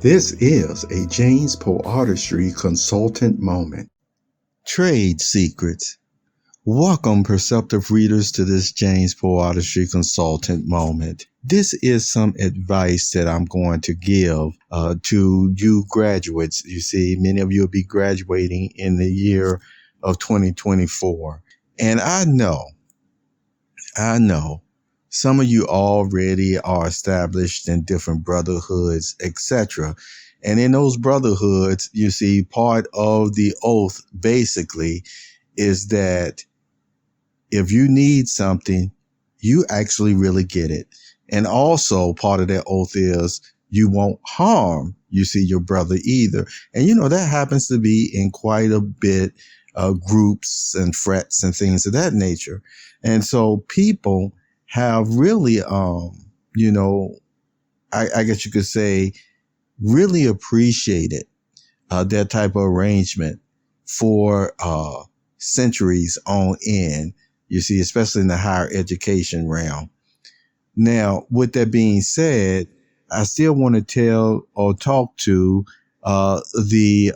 This is a James Poeartistry consultant moment. Trade secrets. Welcome, perceptive readers, to this James Poeartistry consultant moment. This is some advice that I'm going to give to you graduates. You see, many of you will be graduating in the year of 2024. And I know some of you already are established in different brotherhoods, etc. And in those brotherhoods, you see, part of the oath basically is that if you need something, you actually really get it. And also part of that oath is you won't harm, you see, your brother either. And, that happens to be in quite a bit of groups and frets and things of that nature. And so people have really, I guess you could say, really appreciated that type of arrangement for centuries on end, you see, especially in the higher education realm. Now, with that being said, I still want to tell or talk to the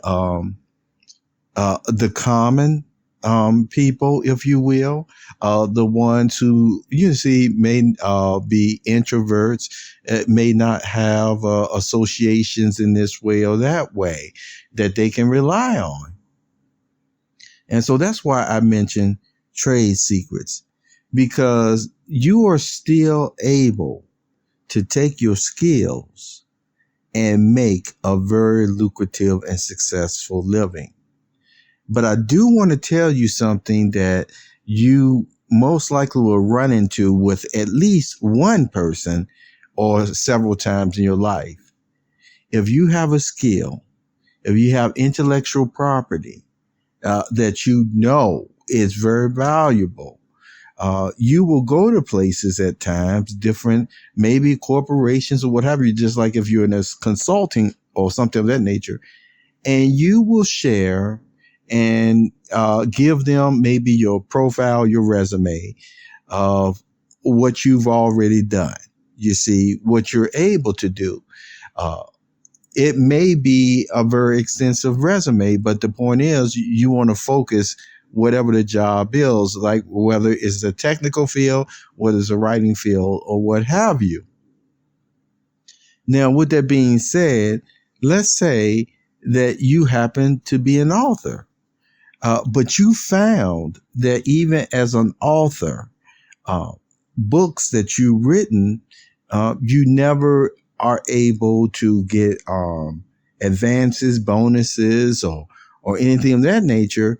common people, if you will, the ones who, you see, may be introverts, may not have associations in this way or that way that they can rely on. And so that's why I mentioned trade secrets, because you are still able to take your skills and make a very lucrative and successful living. But I do want to tell you something that you most likely will run into with at least one person or several times in your life. If you have a skill, if you have intellectual property that you know is very valuable, you will go to places at times, different, maybe corporations or what have you, just like if you're in a consulting or something of that nature, and you will share and give them maybe your profile, your resume of what you've already done. You see, what you're able to do. It may be a very extensive resume, but the point is you want to focus whatever the job is, like whether it's a technical field, whether it's a writing field, or what have you. Now, with that being said, let's say that you happen to be an author. But you found that even as an author, books that you've written, you never are able to get advances, bonuses, or anything of that nature,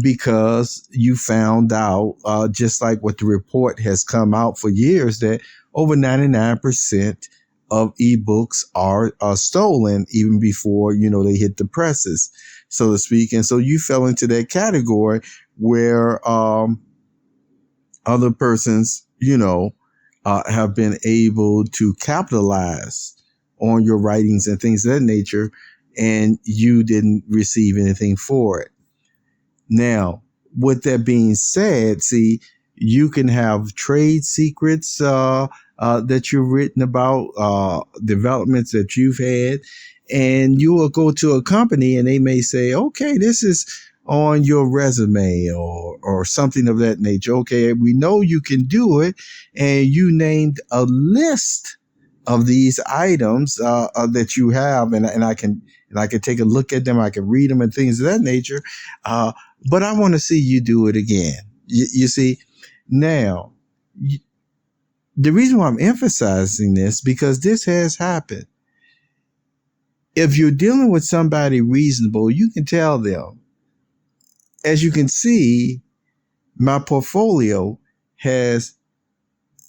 because you found out, just like what the report has come out for years, that over 99% of ebooks are stolen even before, they hit the presses, so to speak. And so you fell into that category where other persons, have been able to capitalize on your writings and things of that nature, and you didn't receive anything for it. Now, with that being said, see, you can have trade secrets that you've written about, developments that you've had, and you will go to a company and they may say, okay, this is on your resume or something of that nature. Okay, we know you can do it. And you named a list of these items that you have, and I can take a look at them. I can read them and things of that nature. But I want to see you do it again. You see, now, the reason why I'm emphasizing this, because this has happened. If you're dealing with somebody reasonable, you can tell them, as you can see, my portfolio has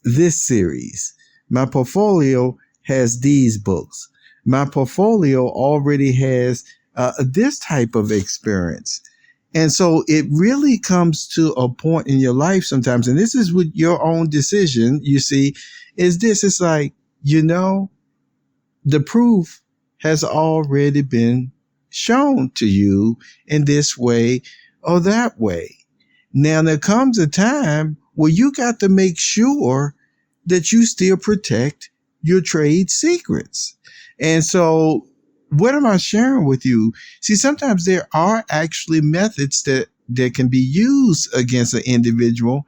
this series. My portfolio has these books. My portfolio already has this type of experience. And so it really comes to a point in your life sometimes, and this is with your own decision, you see, is this, it's like, the proof has already been shown to you in this way or that way. Now, there comes a time where you got to make sure that you still protect your trade secrets. And so what am I sharing with you? See, sometimes there are actually methods that can be used against an individual,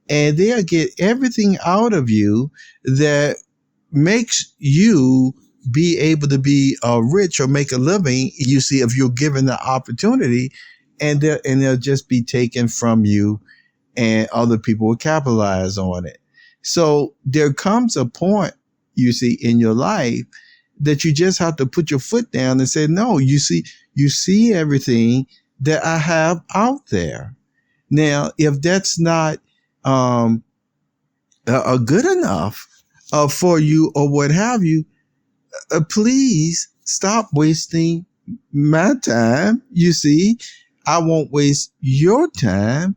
and they'll get everything out of you that makes you be able to be rich or make a living. You see, if you're given the opportunity, and they'll just be taken from you, and other people will capitalize on it. So there comes a point, you see, in your life that you just have to put your foot down and say, no, you see everything that I have out there. Now, if that's not good enough for you or what have you, please stop wasting my time. You see, I won't waste your time.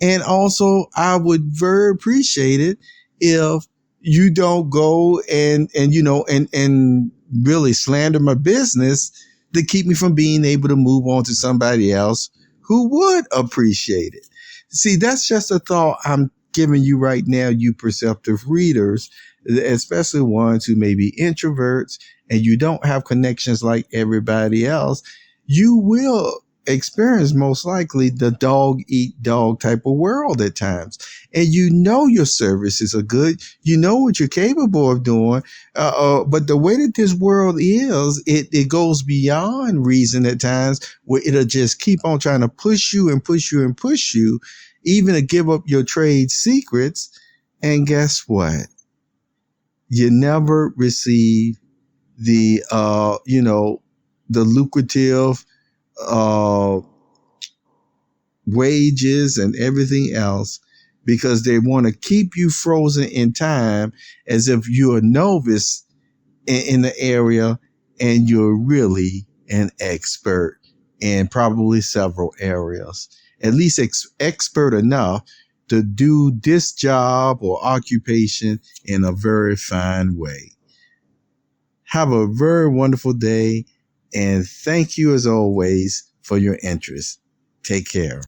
And also, I would very appreciate it if you don't go and really slander my business to keep me from being able to move on to somebody else who would appreciate it. See, that's just a thought I'm giving you right now, you perceptive readers, especially ones who may be introverts and you don't have connections like everybody else. You will experience most likely the dog eat dog type of world at times. And you know your services are good. You know what you're capable of doing. But the way that this world is, it goes beyond reason at times, where it'll just keep on trying to push you and push you and push you, even to give up your trade secrets. And guess what? You never receive the lucrative wages and everything else, because they want to keep you frozen in time as if you're a novice in the area and you're really an expert in probably several areas, at least expert enough to do this job or occupation in a very fine way. Have a very wonderful day, and thank you as always for your interest. Take care.